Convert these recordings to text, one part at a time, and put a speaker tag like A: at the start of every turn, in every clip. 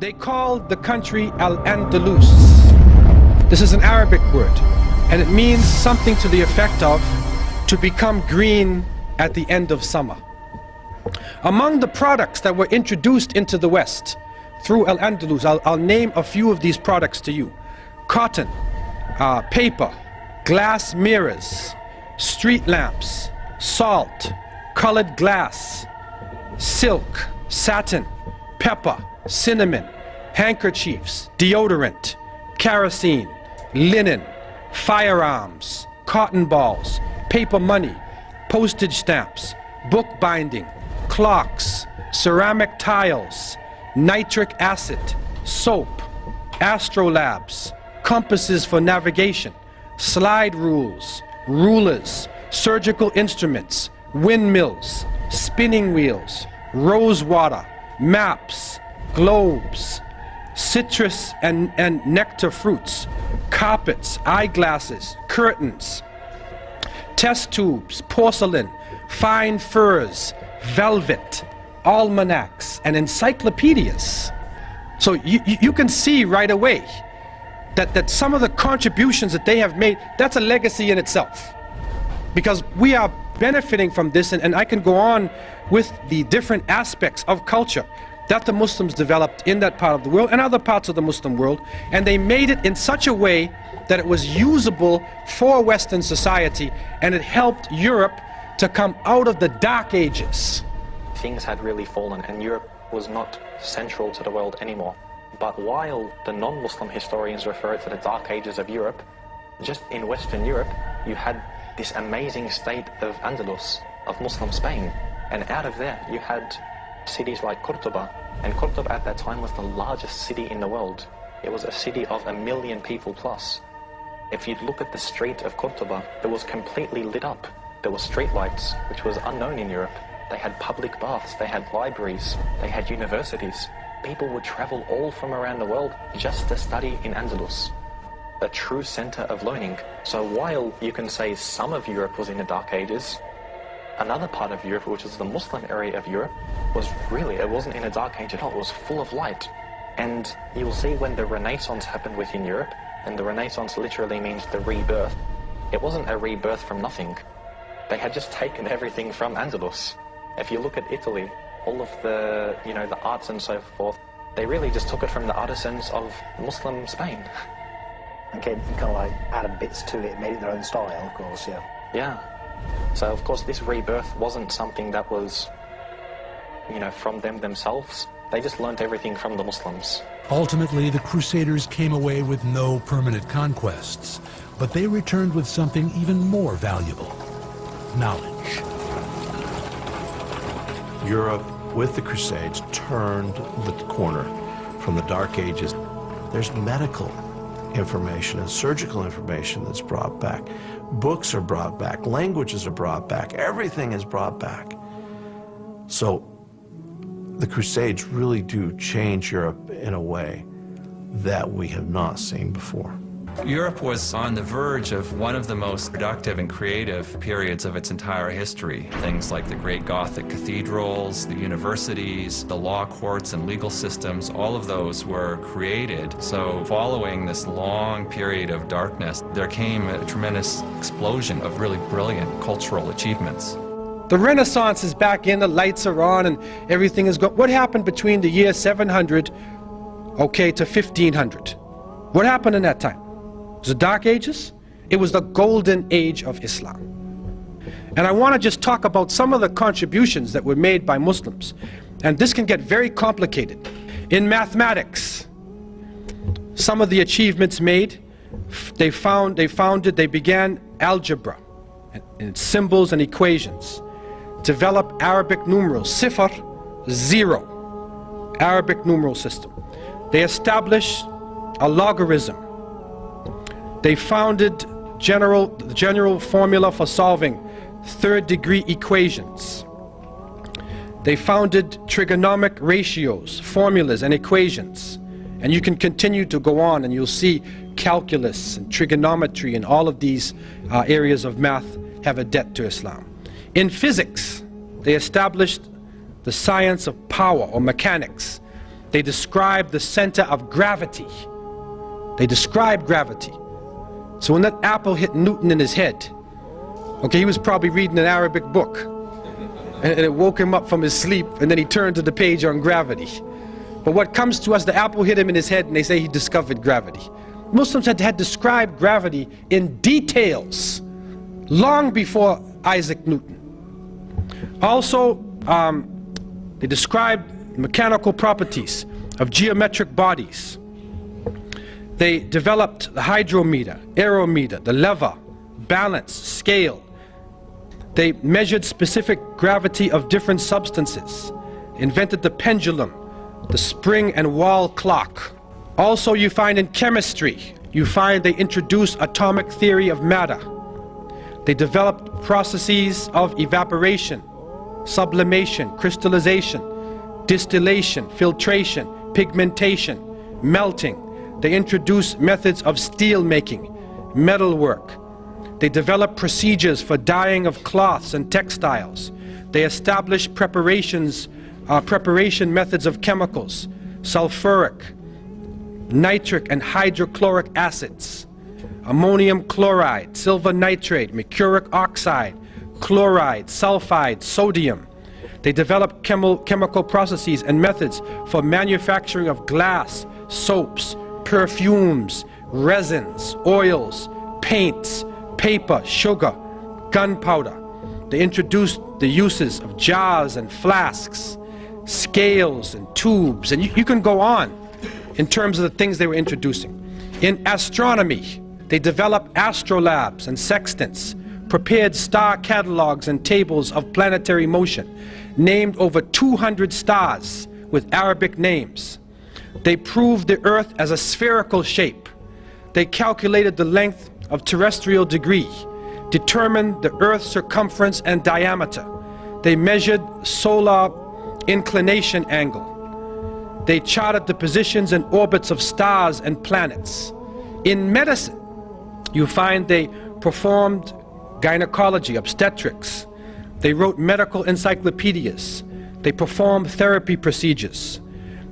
A: They call the country Al-Andalus. This is an Arabic word, and it means something to the effect of to become green at the end of summer. Among the products that were introduced into the West through Al-Andalus, I'll name a few of these products to you. Cotton, paper, glass mirrors, street lamps, salt, colored glass, silk, satin, pepper, cinnamon, handkerchiefs, deodorant, kerosene, linen, firearms, cotton balls, paper money, postage stamps, book binding, clocks, ceramic tiles, nitric acid, soap, astrolabes, compasses for navigation, slide rules, rulers, surgical instruments, windmills, spinning wheels, rose water, maps, globes, citrus and nectar fruits, carpets, eyeglasses, curtains, test tubes, porcelain, fine furs, velvet, almanacs, and encyclopedias. So you can see right away that some of the contributions that they have made, that's a legacy in itself. Because we are benefiting from this, and I can go on with the different aspects of culture that the Muslims developed in that part of the world and other parts of the Muslim world, and they made it in such a way that it was usable for Western society, and it helped Europe to come out of the Dark Ages.
B: Things had really fallen and Europe was not central to the world anymore. But while the non-Muslim historians refer to the Dark Ages of Europe, just in Western Europe you had this amazing state of Andalus, of Muslim Spain, and out of there you had cities like Cordoba, and Cordoba at that time was the largest city in the world. It was a city of 1 million people plus. If you look at the street of Cordoba, it was completely lit up. There were street lights, which was unknown in Europe. They had public baths, they had libraries, they had universities. People would travel all from around the world just to study in Andalus, a true center of learning. So while you can say some of Europe was in the Dark Ages, another part of Europe, which is the Muslim area of Europe, it wasn't in a dark age at all, it was full of light. And you'll see when the Renaissance happened within Europe, and the Renaissance literally means the rebirth, it wasn't a rebirth from nothing. They had just taken everything from Andalus. If you look at Italy, all of the, the arts and so forth, they really just took it from the artisans of Muslim Spain.
C: And kind of like added bits to it, made it their own style, of course, yeah.
B: Yeah. So of course this rebirth wasn't something that was, from them themselves. They just learnt everything from the Muslims.
D: Ultimately, the Crusaders came away with no permanent conquests, but they returned with something even more valuable: knowledge.
E: Europe, with the Crusades, turned the corner from the Dark Ages. There's medical information and surgical information that's brought back. Books are brought back, languages are brought back, everything is brought back. So the Crusades really do change Europe in a way that we have not seen before.
F: Europe was on the verge of one of the most productive and creative periods of its entire history. Things like the great Gothic cathedrals, the universities, the law courts and legal systems, all of those were created. So following this long period of darkness, there came a tremendous explosion of really brilliant cultural achievements.
A: The Renaissance is back in, the lights are on, and everything is going. What happened between the year 700, to 1500? What happened in that time? It was the Dark Ages. It was the Golden Age of Islam. And I want to just talk about some of the contributions that were made by Muslims. And this can get very complicated. In mathematics, some of the achievements made, they began algebra and symbols and equations. Developed Arabic numerals, sifr, 0, Arabic numeral system. They established a logarithm. They founded the general formula for solving third-degree equations. They founded trigonomic ratios, formulas, and equations. And you can continue to go on, and you'll see calculus and trigonometry and all of these areas of math have a debt to Islam. In physics, they established the science of power, or mechanics. They describe the center of gravity. They describe gravity. So when that apple hit Newton in his head, okay, he was probably reading an Arabic book, and it woke him up from his sleep, and then he turned to the page on gravity. But what comes to us, the apple hit him in his head, and they say he discovered gravity. Muslims had described gravity in details long before Isaac Newton. Also, they described mechanical properties of geometric bodies. They developed the hydrometer, aerometer, the lever, balance, scale. They measured specific gravity of different substances, invented the pendulum, the spring and wall clock. Also, you find in chemistry, they introduced atomic theory of matter. They developed processes of evaporation, sublimation, crystallization, distillation, filtration, pigmentation, melting. They introduced methods of steel making, metalwork. They developed procedures for dyeing of cloths and textiles. They established preparation methods of chemicals, sulfuric, nitric and hydrochloric acids, ammonium chloride, silver nitrate, mercuric oxide, chloride, sulfide, sodium. They developed chemical processes and methods for manufacturing of glass, soaps, perfumes, resins, oils, paints, paper, sugar, gunpowder. They introduced the uses of jars and flasks, scales and tubes, and you can go on in terms of the things they were introducing. In astronomy, they developed astrolabes and sextants, prepared star catalogs and tables of planetary motion, named over 200 stars with Arabic names. They proved the Earth as a spherical shape. They calculated the length of terrestrial degree, determined the Earth's circumference and diameter. They measured solar inclination angle. They charted the positions and orbits of stars and planets. In medicine, you find they performed gynecology, obstetrics. They wrote medical encyclopedias. They performed therapy procedures.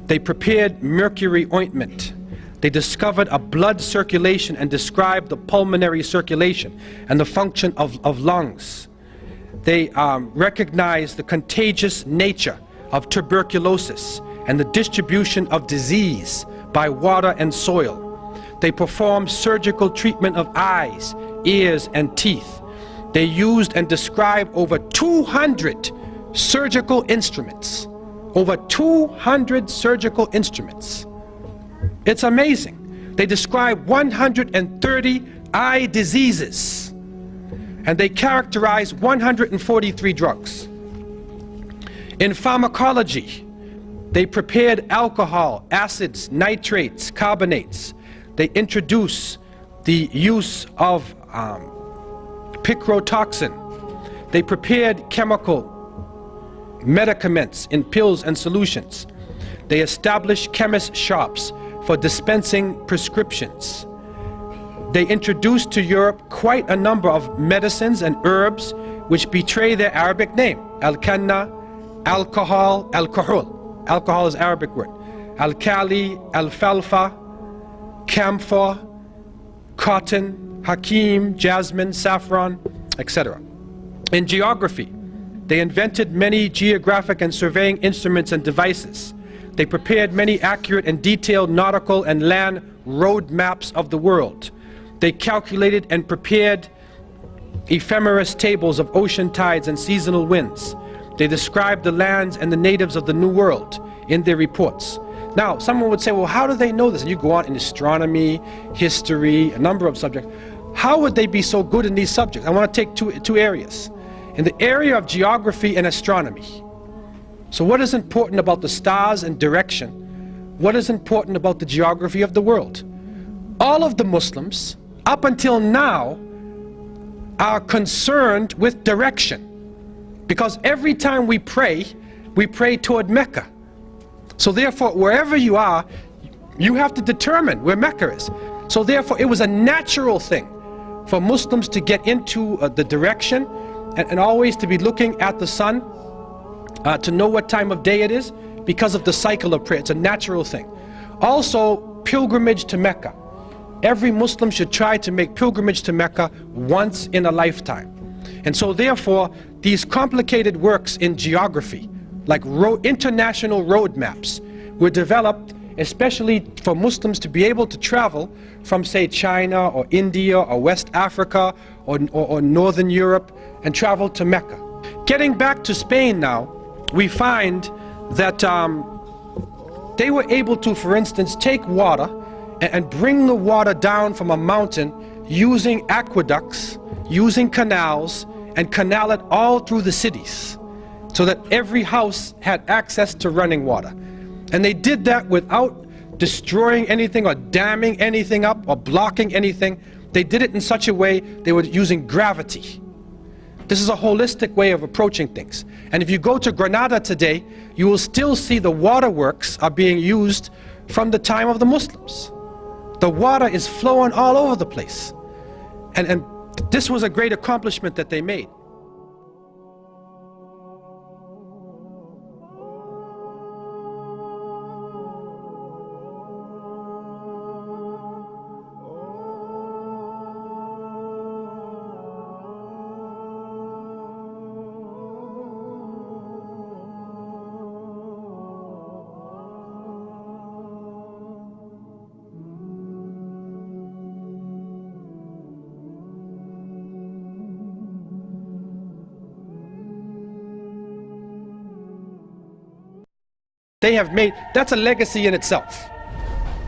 A: They prepared mercury ointment. They discovered a blood circulation and described the pulmonary circulation and the function of lungs. They recognized the contagious nature of tuberculosis and the distribution of disease by water and soil. They performed surgical treatment of eyes, ears, and teeth. They used and described over 200 surgical instruments. Over 200 surgical instruments. It's amazing. They describe 130 eye diseases, and they characterize 143 drugs. In pharmacology, they prepared alcohol, acids, nitrates, carbonates. They introduced the use of picrotoxin. They prepared chemical medicaments in pills and solutions. They established chemist shops for dispensing prescriptions. They introduced to Europe quite a number of medicines and herbs which betray their Arabic name. Al-Kanna, alcohol, alcohol. Alcohol is Arabic word. Al-Kali, alfalfa, camphor, cotton, hakim, jasmine, saffron, etc. In geography, they invented many geographic and surveying instruments and devices. They prepared many accurate and detailed nautical and land road maps of the world. They calculated and prepared ephemeris tables of ocean tides and seasonal winds. They described the lands and the natives of the New World in their reports. Now, someone would say, well, how do they know this? And you go on in astronomy, history, a number of subjects. How would they be so good in these subjects? I want to take two areas. In the area of geography and astronomy. So what is important about the stars and direction? What is important about the geography of the world? All of the Muslims, up until now, are concerned with direction. Because every time we pray toward Mecca. So therefore, wherever you are, you have to determine where Mecca is. So therefore, it was a natural thing for Muslims to get into the direction and always to be looking at the sun to know what time of day it is, because of the cycle of prayer. It's a natural thing. Also, pilgrimage to Mecca. Every Muslim should try to make pilgrimage to Mecca once in a lifetime. And so therefore, these complicated works in geography, like international road maps, were developed especially for Muslims to be able to travel from, say, China or India or West Africa or Northern Europe and travel to Mecca. Getting back to Spain now, we find that they were able to, for instance, take water and bring the water down from a mountain using aqueducts, using canals, and canal it all through the cities so that every house had access to running water. And they did that without destroying anything or damming anything up or blocking anything. They did it in such a way they were using gravity. This is a holistic way of approaching things. And if you go to Granada today, you will still see the waterworks are being used from the time of the Muslims. The water is flowing all over the place. And this was a great accomplishment that they made. They have made, that's a legacy in itself,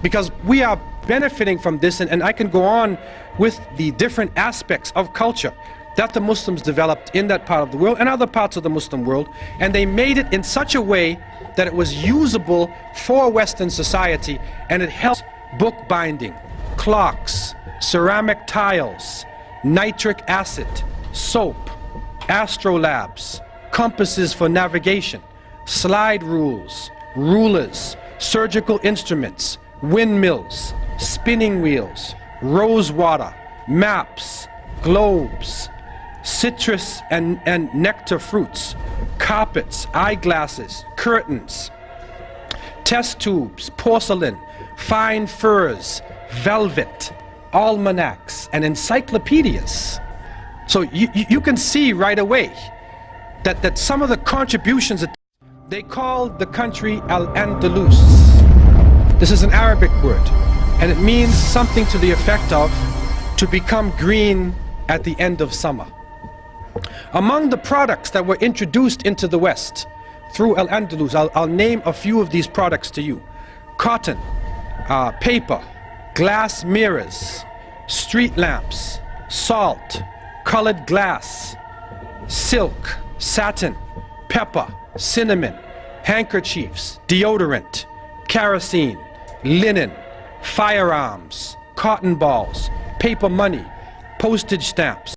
A: because we are benefiting from this, and I can go on with the different aspects of culture that the Muslims developed in that part of the world and other parts of the Muslim world, and they made it in such a way that it was usable for Western society, and it helped book binding, clocks, ceramic tiles, nitric acid, soap, astrolabes, compasses for navigation, slide rules, rulers, surgical instruments, windmills, spinning wheels, rose water, maps, globes, citrus and nectar fruits, carpets, eyeglasses, curtains, test tubes, porcelain, fine furs, velvet, almanacs, and encyclopedias. So you can see right away that some of the contributions that they called the country Al-Andalus. This is an Arabic word, and it means something to the effect of to become green at the end of summer. Among the products that were introduced into the West through Al-Andalus, I'll name a few of these products to you. Cotton, paper, glass mirrors, street lamps, salt, colored glass, silk, satin, pepper, cinnamon, handkerchiefs, deodorant, kerosene, linen, firearms, cotton balls, paper money, postage stamps.